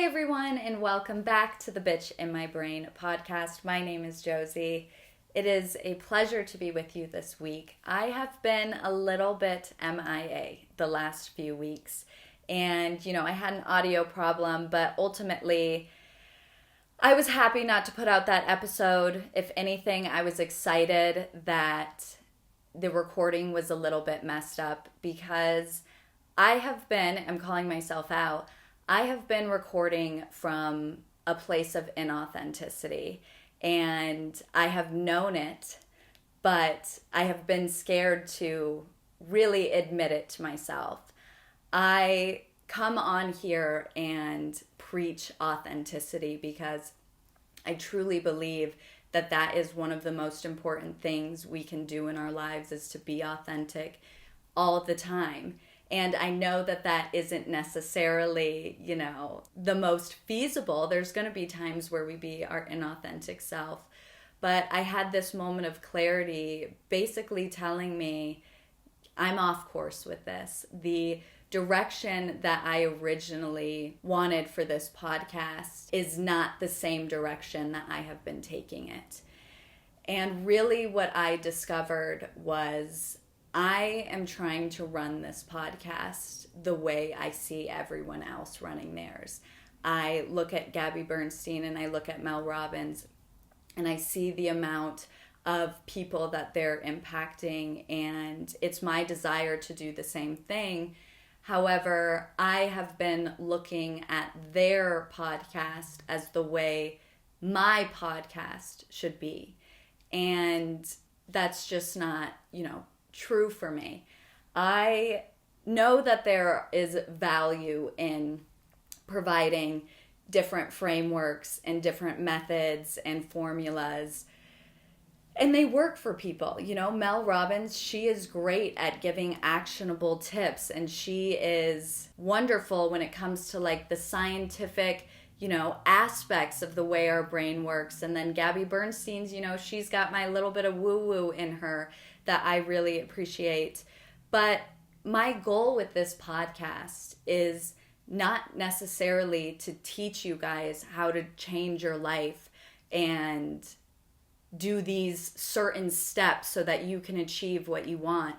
Hi everyone, and welcome back to the Bitch in My Brain podcast. My name is Josie. It is a pleasure to be with you this week. I have been a little bit MIA the last few weeks, and I had an audio problem, but ultimately I was happy not to put out that episode. If anything, I was excited that the recording was a little bit messed up because I'm calling myself out, I have been recording from a place of inauthenticity, and I have known it, but I have been scared to really admit it to myself. I come on here and preach authenticity because I truly believe that that is one of the most important things we can do in our lives, is to be authentic all the time. And I know that that isn't necessarily, the most feasible. There's going to be times where we be our inauthentic self. But I had this moment of clarity basically telling me I'm off course with this. The direction that I originally wanted for this podcast is not the same direction that I have been taking it. And really what I discovered was I am trying to run this podcast the way I see everyone else running theirs. I look at Gabby Bernstein and I look at Mel Robbins and I see the amount of people that they're impacting, and it's my desire to do the same thing. However, I have been looking at their podcast as the way my podcast should be. And that's just not, true for me. I know that there is value in providing different frameworks and different methods and formulas, and they work for people. Mel Robbins, she is great at giving actionable tips, and she is wonderful when it comes to the scientific aspects of the way our brain works. And then Gabby Bernstein's, she's got my little bit of woo-woo in her that I really appreciate. But my goal with this podcast is not necessarily to teach you guys how to change your life and do these certain steps so that you can achieve what you want.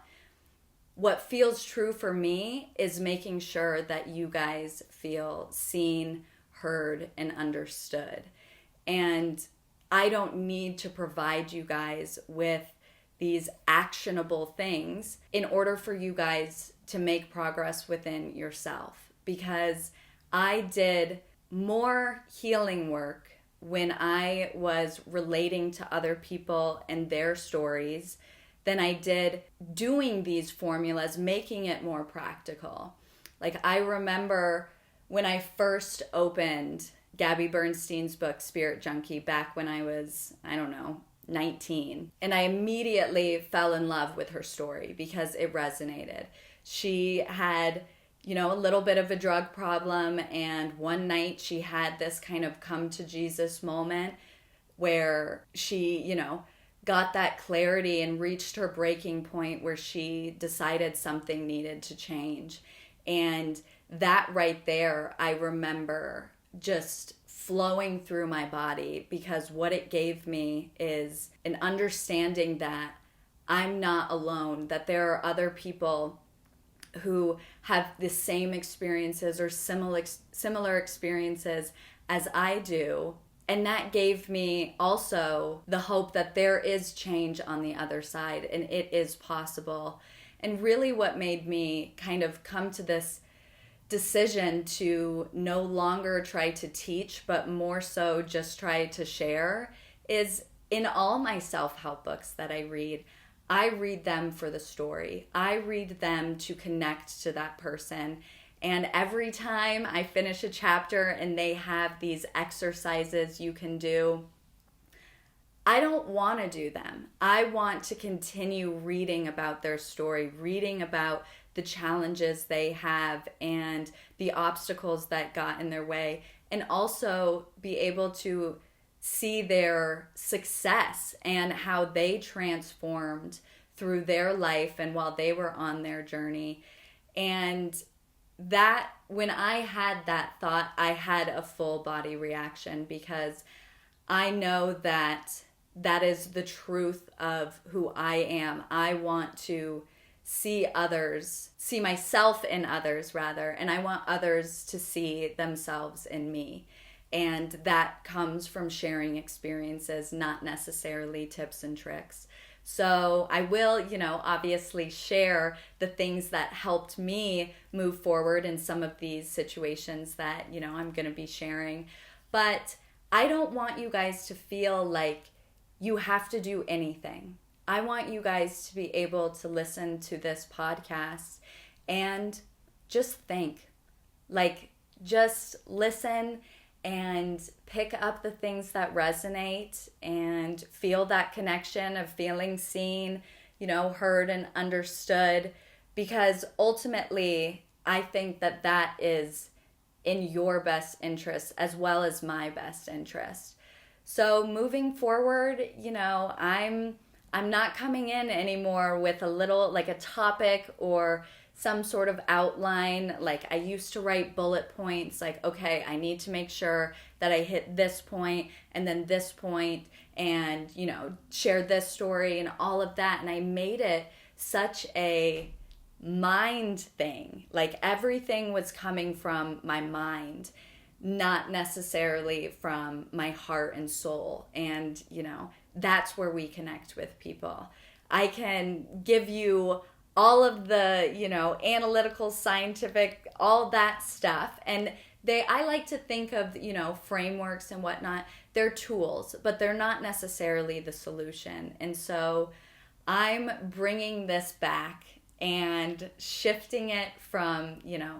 What feels true for me is making sure that you guys feel seen, heard, and understood. And I don't need to provide you guys with these actionable things in order for you guys to make progress within yourself, because I did more healing work when I was relating to other people and their stories than I did doing these formulas, making it more practical. I remember when I first opened Gabby Bernstein's book, Spirit Junkie, back when I was, 19. And I immediately fell in love with her story because it resonated. She had, a little bit of a drug problem, and one night she had this kind of come to Jesus moment where she, got that clarity and reached her breaking point where she decided something needed to change. And that right there, I remember just flowing through my body, because what it gave me is an understanding that I'm not alone, that there are other people who have the same experiences or similar experiences as I do. And that gave me also the hope that there is change on the other side and it is possible. And really what made me kind of come to this decision to no longer try to teach, but more so just try to share, is in all my self-help books that I read them for the story. I read them to connect to that person. And every time I finish a chapter and they have these exercises you can do, I don't want to do them. I want to continue reading about their story, reading about the challenges they have and the obstacles that got in their way, and also be able to see their success and how they transformed through their life and while they were on their journey. And that when I had that thought, I had a full body reaction, because I know that that is the truth of who I am. I want to see others, see myself in others rather, and I want others to see themselves in me. And that comes from sharing experiences, not necessarily tips and tricks. So I will, obviously share the things that helped me move forward in some of these situations that, I'm going to be sharing. But I don't want you guys to feel like you have to do anything. I want you guys to be able to listen to this podcast and just think. Like, just listen and pick up the things that resonate and feel that connection of feeling seen, heard and understood. Because ultimately, I think that that is in your best interest as well as my best interest. So moving forward, I'm not coming in anymore with a topic or some sort of outline. Like, I used to write bullet points, like, okay, I need to make sure that I hit this point and then this point and, share this story and all of that. And I made it such a mind thing. Like, everything was coming from my mind, not necessarily from my heart and soul. And, that's where we connect with people. I can give you all of the, analytical, scientific, all that stuff. And I like to think of, frameworks and whatnot. They're tools, but they're not necessarily the solution. And so I'm bringing this back and shifting it from,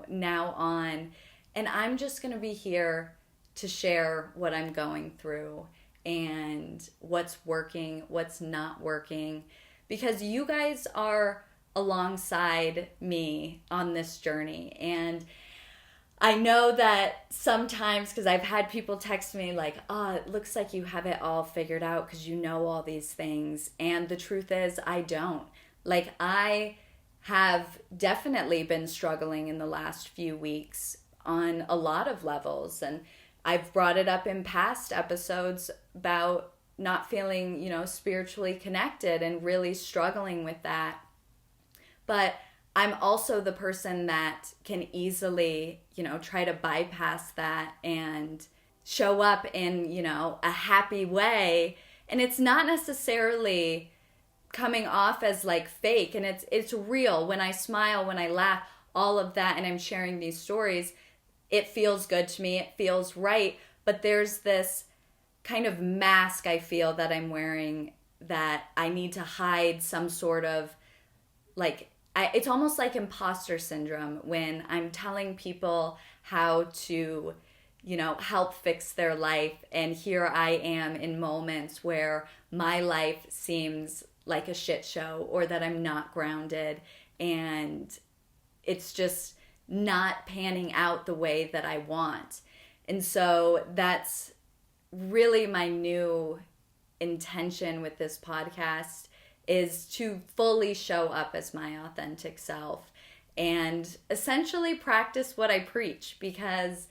now on. And I'm just going to be here to share what I'm going through and what's working, what's not working, because you guys are alongside me on this journey. And I know that sometimes, because I've had people text me like, oh, it looks like you have it all figured out because you know all these things. And the truth is, I don't. Like, I have definitely been struggling in the last few weeks on a lot of levels. And I've brought it up in past episodes about not feeling, spiritually connected and really struggling with that. But I'm also the person that can easily, try to bypass that and show up in, a happy way. And it's not necessarily coming off as like fake, and it's real. When I smile, when I laugh, all of that, and I'm sharing these stories, it feels good to me. It feels right. But there's this kind of mask I feel that I'm wearing, that I need to hide some sort of it's almost like imposter syndrome when I'm telling people how to, help fix their life. And here I am in moments where my life seems like a shit show, or that I'm not grounded, and it's just not panning out the way that I want. And so that's really my new intention with this podcast, is to fully show up as my authentic self and essentially practice what I preach, because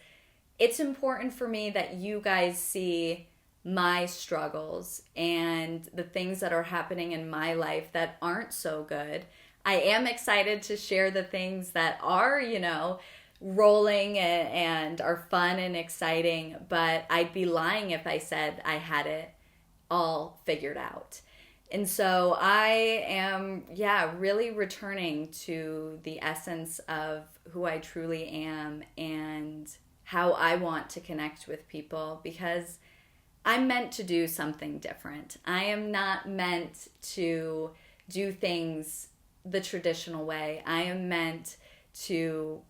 it's important for me that you guys see my struggles and the things that are happening in my life that aren't so good. I am excited to share the things that are, rolling and are fun and exciting, but I'd be lying if I said I had it all figured out. And so I am, really returning to the essence of who I truly am and how I want to connect with people, because I'm meant to do something different. I am not meant to do things the traditional way. I am meant to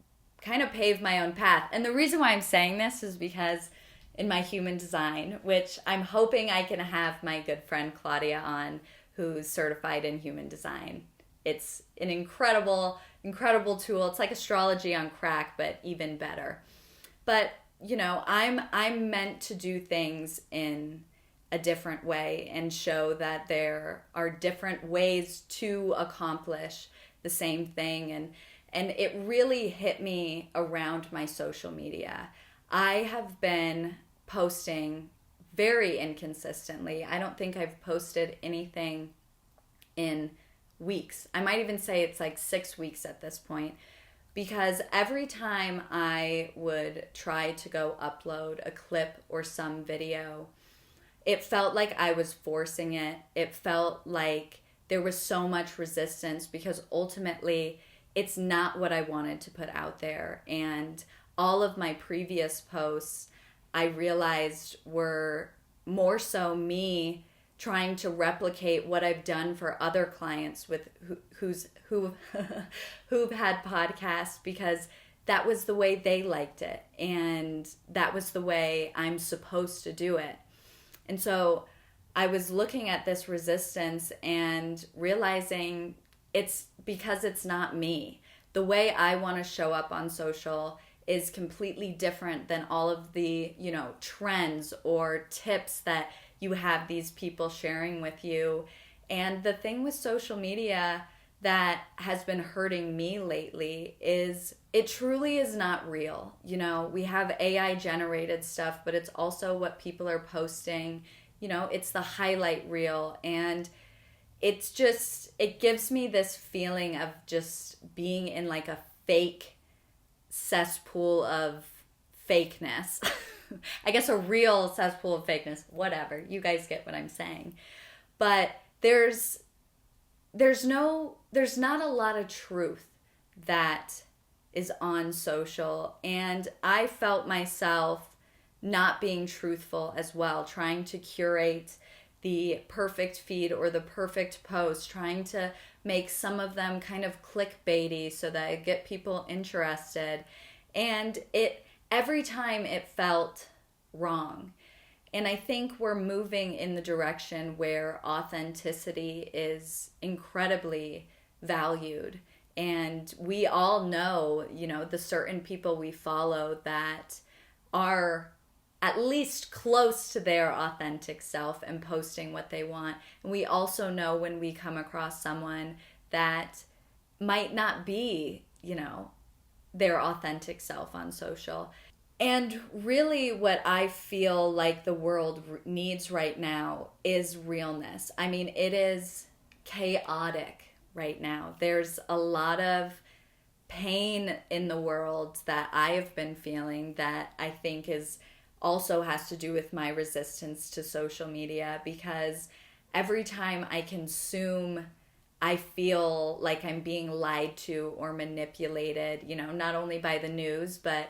kind of pave my own path. And the reason why I'm saying this is because in my human design, which I'm hoping I can have my good friend Claudia on, who's certified in human design. It's an incredible, incredible tool. It's like astrology on crack, but even better. But, I'm meant to do things in a different way and show that there are different ways to accomplish the same thing. And it really hit me around my social media. I have been posting very inconsistently. I don't think I've posted anything in weeks. I might even say it's like 6 weeks at this point, because every time I would try to go upload a clip or some video, it felt like I was forcing it. It felt like there was so much resistance, because ultimately it's not what I wanted to put out there. And all of my previous posts, I realized, were more so me trying to replicate what I've done for other clients with who've had podcasts, because that was the way they liked it, and that was the way I'm supposed to do it. And so I was looking at this resistance and realizing it's because it's not me. The way I want to show up on social is completely different than all of the, trends or tips that you have these people sharing with you. And the thing with social media that has been hurting me lately is it truly is not real. We have AI generated stuff, but it's also what people are posting. It's the highlight reel, and it gives me this feeling of just being in like a fake cesspool of fakeness. I guess a real cesspool of fakeness, whatever. You guys get what I'm saying. But there's not a lot of truth that is on social, and I felt myself not being truthful as well, trying to curate the perfect feed or the perfect post, trying to make some of them kind of clickbaity so that I get people interested. And every time it felt wrong. And I think we're moving in the direction where authenticity is incredibly valued. And we all know, the certain people we follow that are at least close to their authentic self and posting what they want. And we also know when we come across someone that might not be, their authentic self on social. And really what I feel like the world needs right now is realness. I mean, it is chaotic right now. There's a lot of pain in the world that I have been feeling that I think also has to do with my resistance to social media, because every time I consume, I feel like I'm being lied to or manipulated, not only by the news, but,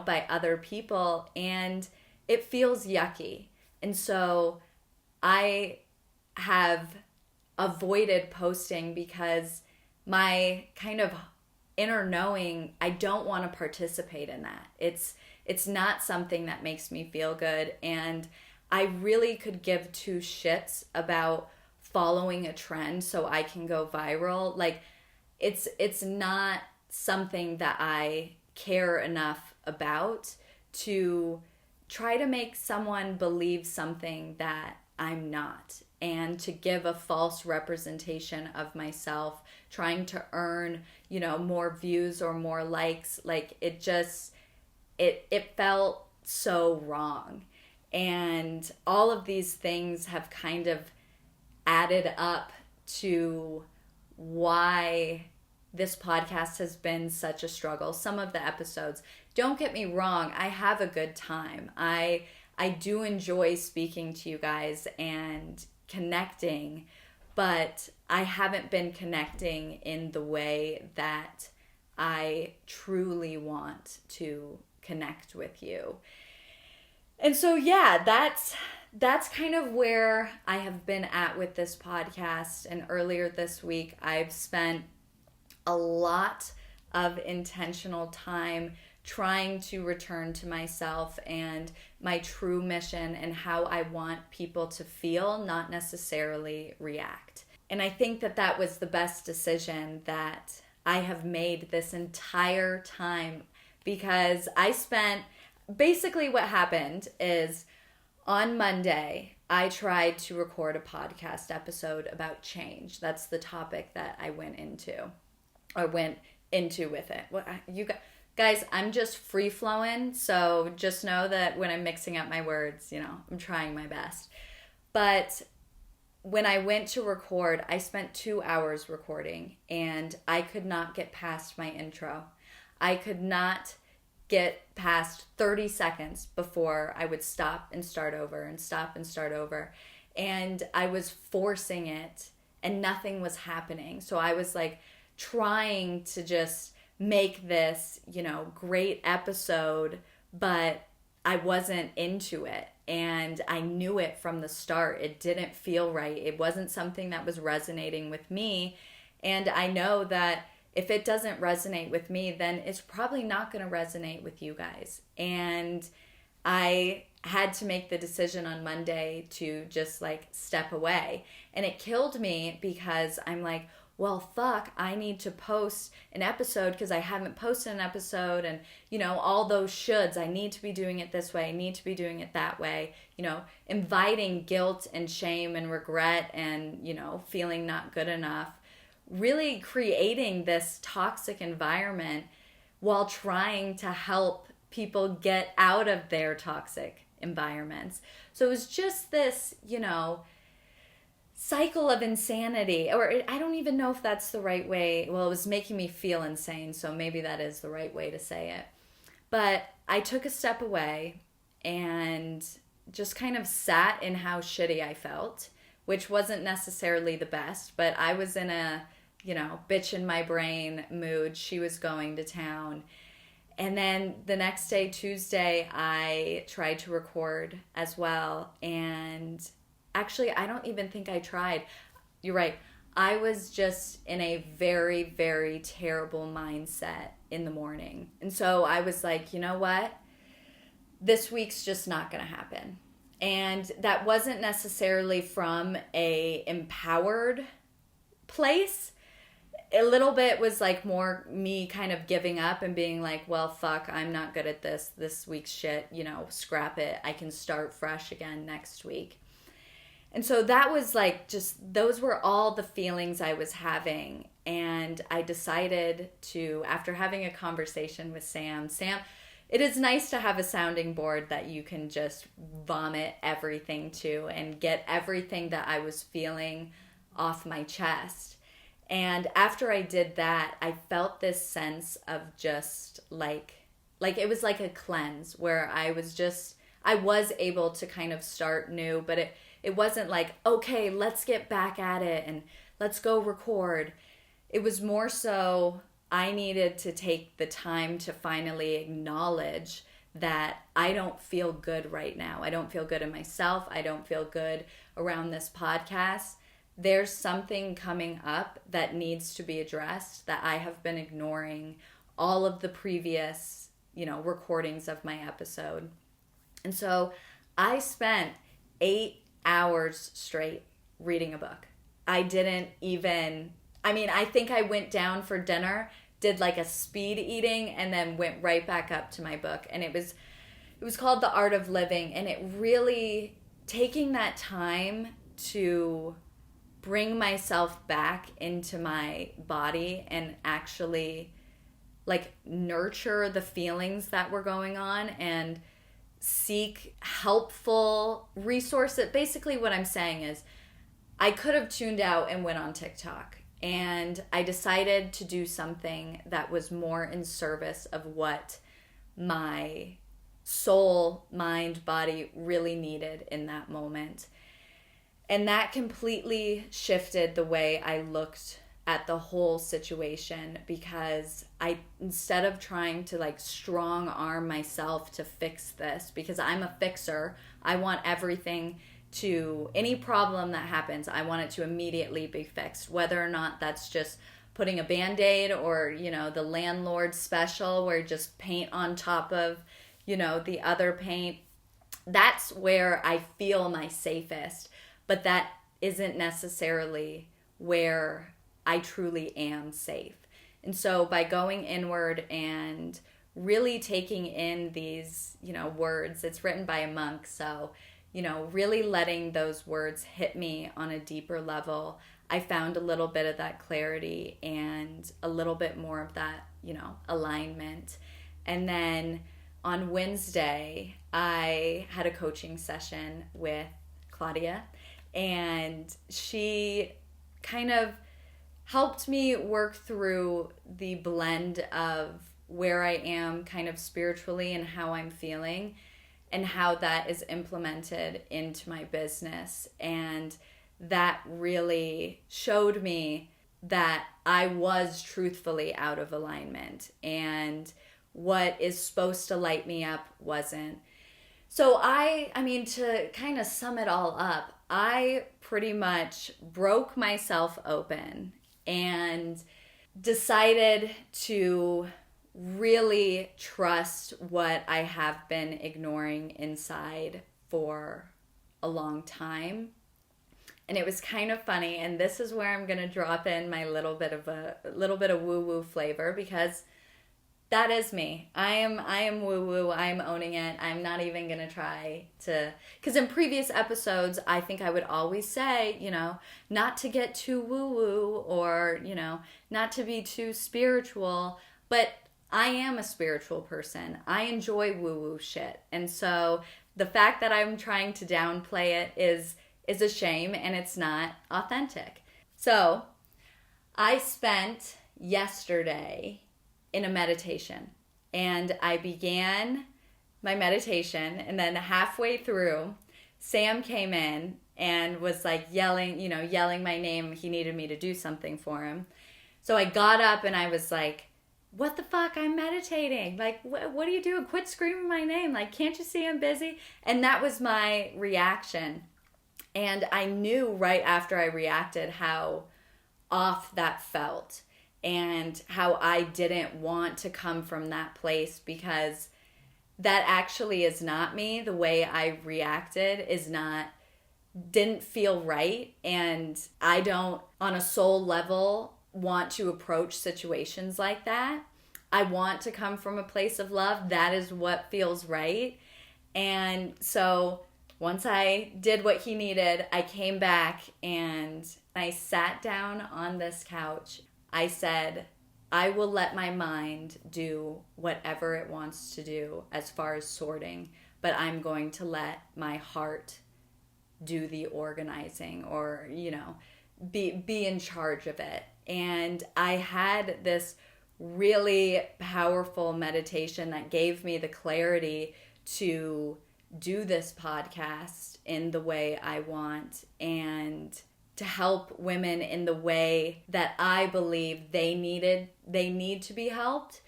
by other people, and it feels yucky. And so I have avoided posting because my kind of inner knowing, I don't want to participate in that. It's not something that makes me feel good, and I really could give two shits about following a trend so I can go viral. Like, it's not something that I care enough about to try to make someone believe something that I'm not, and to give a false representation of myself, trying to earn, more views or more likes. Like, it felt so wrong. And all of these things have kind of added up to why this podcast has been such a struggle. Some of the episodes, don't get me wrong, I have a good time. I do enjoy speaking to you guys and connecting, but I haven't been connecting in the way that I truly want to connect with you. And so, yeah, that's kind of where I have been at with this podcast. And earlier this week, I've spent a lot of intentional time trying to return to myself and my true mission and how I want people to feel, not necessarily react. And I think that was the best decision that I have made this entire time, because basically what happened is on Monday, I tried to record a podcast episode about change. That's the topic that I went into with it. Well, guys, I'm just free flowing, so just know that when I'm mixing up my words, I'm trying my best. But when I went to record, I spent 2 hours recording, and I could not get past my intro. I could not get past 30 seconds before I would stop and start over and stop and start over. And I was forcing it and nothing was happening. So I was like trying to just make this, great episode, but I wasn't into it. And I knew it from the start. It didn't feel right. It wasn't something that was resonating with me. And I know that if it doesn't resonate with me, then it's probably not going to resonate with you guys. And I had to make the decision on Monday to just like step away. And it killed me because I'm like, well, fuck, I need to post an episode because I haven't posted an episode, and, all those shoulds. I need to be doing it this way. I need to be doing it that way. Inviting guilt and shame and regret and, feeling not good enough. Really creating this toxic environment while trying to help people get out of their toxic environments. So it was just this, cycle of insanity, or I don't even know if that's the right way. Well, it was making me feel insane, so maybe that is the right way to say it. But I took a step away and just kind of sat in how shitty I felt, which wasn't necessarily the best, but I was in a, bitch in my brain mood. She was going to town. And then the next day, Tuesday, I tried to record as well. And actually, I don't even think I tried. You're right. I was just in a very, very terrible mindset in the morning. And so I was like, you know what? This week's just not going to happen. And that wasn't necessarily from a empowered place. A little bit was like more me kind of giving up and being like, well, fuck, I'm not good at this week's shit, scrap it. I can start fresh again next week. And so that was like those were all the feelings I was having. And I decided to, after having a conversation with Sam, it is nice to have a sounding board that you can just vomit everything to and get everything that I was feeling off my chest. And after I did that, I felt this sense of just like it was like a cleanse where I was able to kind of start new, but it wasn't like, okay, let's get back at it and let's go record. It was more so I needed to take the time to finally acknowledge that I don't feel good right now. I don't feel good in myself. I don't feel good around this podcast. There's something coming up that needs to be addressed that I have been ignoring all of the previous, recordings of my episode. And so I spent 8 hours straight reading a book. I think I went down for dinner, did like a speed eating, and then went right back up to my book. And it was called The Art of Living. And it really, taking that time to bring myself back into my body and actually like nurture the feelings that were going on and seek helpful resources. Basically what I'm saying is I could have tuned out and went on TikTok, and I decided to do something that was more in service of what my soul, mind, body really needed in that moment. And that completely shifted the way I looked at the whole situation, because instead of trying to like strong arm myself to fix this, because I'm a fixer, I want everything any problem that happens, I want it to immediately be fixed, whether or not that's just putting a Band-Aid or, the landlord special where just paint on top of, the other paint. That's where I feel my safest. But that isn't necessarily where I truly am safe. And so by going inward and really taking in these, words, it's written by a monk. So, really letting those words hit me on a deeper level, I found a little bit of that clarity and a little bit more of that, alignment. And then on Wednesday, I had a coaching session with Claudia, and she kind of helped me work through the blend of where I am kind of spiritually and how I'm feeling and how that is implemented into my business. And that really showed me that I was truthfully out of alignment, and what is supposed to light me up wasn't. So I mean, to kind of sum it all up, I pretty much broke myself open and decided to really trust what I have been ignoring inside for a long time. And it was kind of funny, and this is where I'm going to drop in my little bit of woo-woo flavor, because that is me. I am woo-woo. I'm owning it. I'm not even going to try to... Because in previous episodes, I think I would always say, not to get too woo-woo or, not to be too spiritual. But I am a spiritual person. I enjoy woo-woo shit. And so the fact that I'm trying to downplay it is a shame, and it's not authentic. So I spent yesterday in a meditation, and I began my meditation, and then halfway through, Sam came in and was like yelling my name. He needed me to do something for him. So I got up and I was like, what the fuck? I'm meditating. Like, what are you doing? Quit screaming my name. Like, can't you see I'm busy? And that was my reaction. And I knew right after I reacted how off that felt, and how I didn't want to come from that place, because that actually is not me. The way I reacted didn't feel right. And I don't, on a soul level, want to approach situations like that. I want to come from a place of love. That is what feels right. And so once I did what he needed, I came back and I sat down on this couch. I said, I will let my mind do whatever it wants to do as far as sorting, but I'm going to let my heart do the organizing, or, be in charge of it. And I had this really powerful meditation that gave me the clarity to do this podcast in the way I want, and to help women in the way that I believe they need to be helped,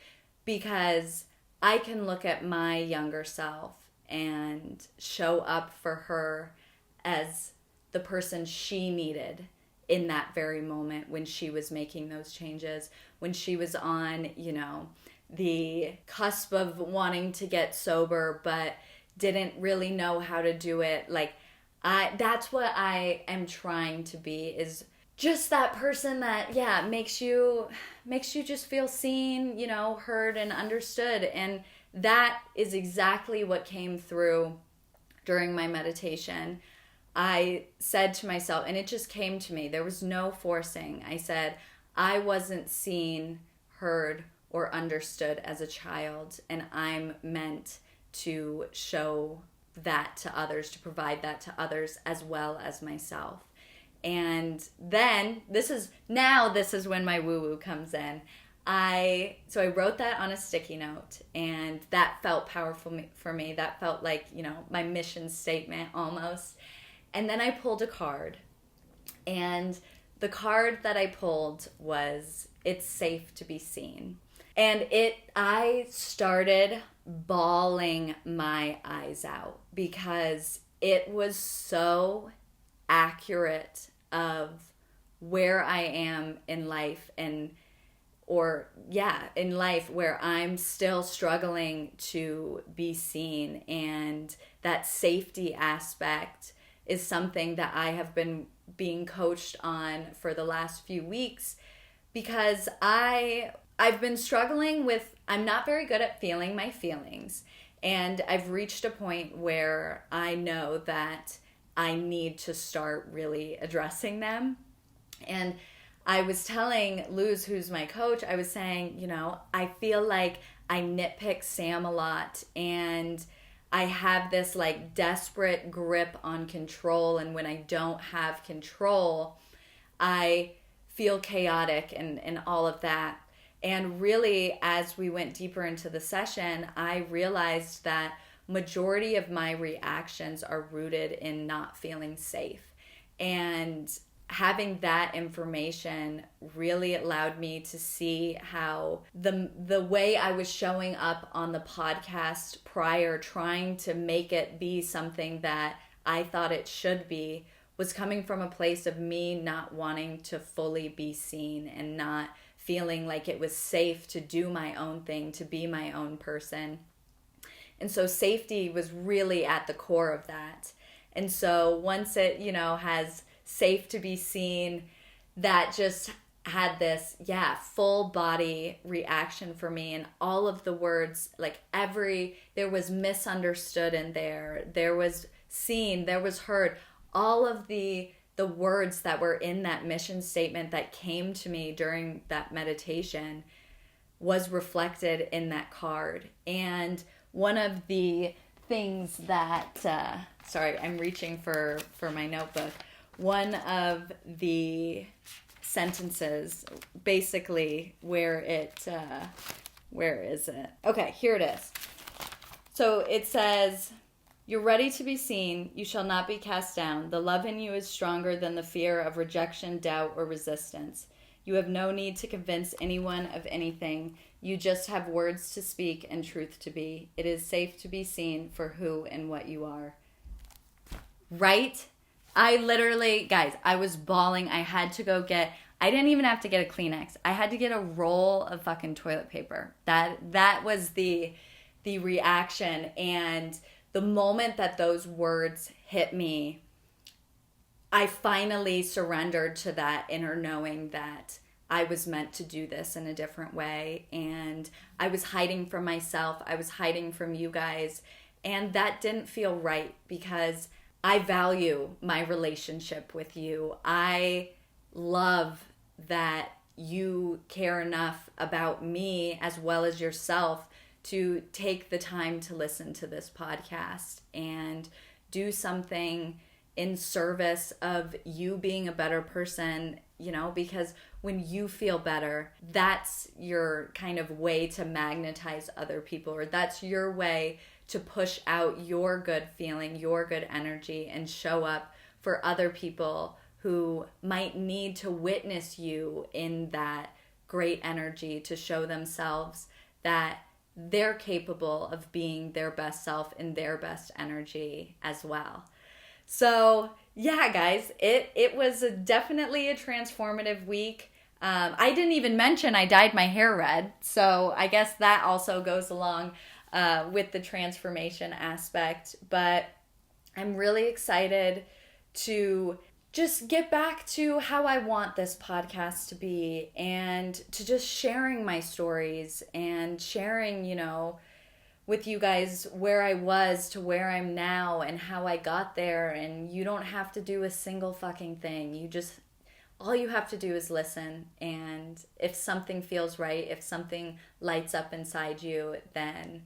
because I can look at my younger self and show up for her as the person she needed in that very moment when she was making those changes, when she was on, the cusp of wanting to get sober but didn't really know how to do it. Like, that's what I am trying to be, is just that person that, makes you just feel seen, heard and understood. And that is exactly what came through during my meditation. I said to myself, and it just came to me, there was no forcing. I said, I wasn't seen, heard, or understood as a child, and I'm meant to show that to others, to provide that to others as well as myself. And then this is when my woo-woo comes in. So I wrote that on a sticky note, and that felt powerful for me. That felt like, my mission statement almost. And then I pulled a card, and the card that I pulled was, it's safe to be seen. And I started bawling my eyes out, because it was so accurate of where I am in life, in life, where I'm still struggling to be seen. And that safety aspect is something that I have been being coached on for the last few weeks, because I've been struggling with, I'm not very good at feeling my feelings. And I've reached a point where I know that I need to start really addressing them. And I was telling Luz, who's my coach, I was saying, I feel like I nitpick Sam a lot, and I have this like desperate grip on control. And when I don't have control, I feel chaotic and all of that. And really, as we went deeper into the session, I realized that majority of my reactions are rooted in not feeling safe. And having that information really allowed me to see how the way I was showing up on the podcast prior, trying to make it be something that I thought it should be, was coming from a place of me not wanting to fully be seen and not feeling like it was safe to do my own thing, to be my own person. And so safety was really at the core of that. And so once it, has safe to be seen, that just had this, full body reaction for me. And all of the words, like there was misunderstood in there was seen, there was heard. All of the words that were in that mission statement that came to me during that meditation was reflected in that card. And one of the things that, sorry, I'm reaching for my notebook. One of the sentences, basically, where is it? Okay, here it is. So it says, "You're ready to be seen. You shall not be cast down. The love in you is stronger than the fear of rejection, doubt, or resistance. You have no need to convince anyone of anything. You just have words to speak and truth to be. It is safe to be seen for who and what you are." Right? I literally, guys, I was bawling. I didn't even have to get a Kleenex. I had to get a roll of fucking toilet paper. That was the reaction. And the moment that those words hit me, I finally surrendered to that inner knowing that I was meant to do this in a different way. And I was hiding from myself. I was hiding from you guys. And that didn't feel right, because I value my relationship with you. I love that you care enough about me as well as yourself to take the time to listen to this podcast and do something in service of you being a better person, because when you feel better, that's your kind of way to magnetize other people, or that's your way to push out your good feeling, your good energy, and show up for other people who might need to witness you in that great energy, to show themselves that they're capable of being their best self in their best energy as well. So yeah, guys, it was definitely a transformative week. I didn't even mention I dyed my hair red, so I guess that also goes along with the transformation aspect. But I'm really excited to just get back to how I want this podcast to be, and to just sharing my stories and sharing, with you guys where I was to where I'm now and how I got there. And you don't have to do a single fucking thing. All you have to do is listen. And if something feels right, if something lights up inside you, then,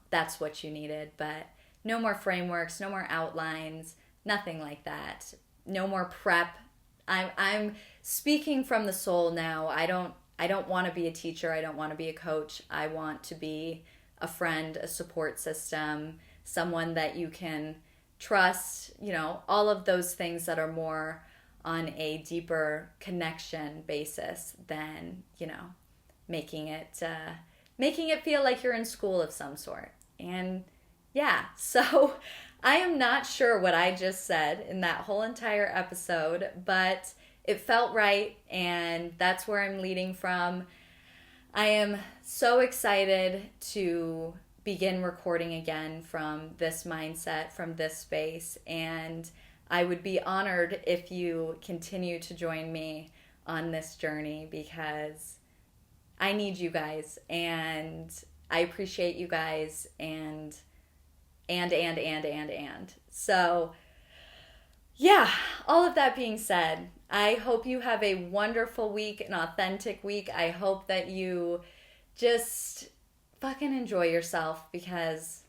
that's what you needed. But no more frameworks, no more outlines, nothing like that. No more prep. I'm speaking from the soul now. I don't want to be a teacher. I don't want to be a coach. I want to be a friend, a support system, someone that you can trust, all of those things that are more on a deeper connection basis than, making it feel like you're in school of some sort. And yeah, so I am not sure what I just said in that whole entire episode, but it felt right, and that's where I'm leading from. I am so excited to begin recording again from this mindset, from this space, and I would be honored if you continue to join me on this journey, because I need you guys, and I appreciate you guys, and. So Yeah, all of that being said, I hope you have a wonderful week, an authentic week. I hope that you just fucking enjoy yourself because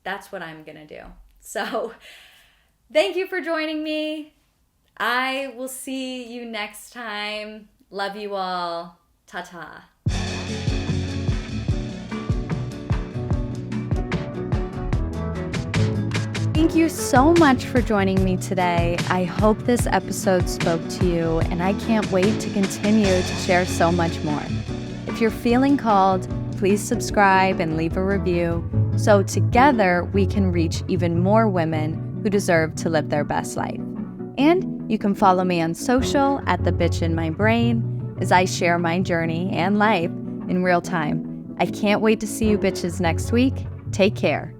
that's what I'm gonna do. So, thank you for joining me. I will see you next time. Love you all. Ta-ta. Thank you so much for joining me today. I hope this episode spoke to you, and I can't wait to continue to share so much more. If you're feeling called, please subscribe and leave a review so together we can reach even more women who deserve to live their best life. And you can follow me on social at The Bitch in My Brain as I share my journey and life in real time. I can't wait to see you bitches next week. Take care.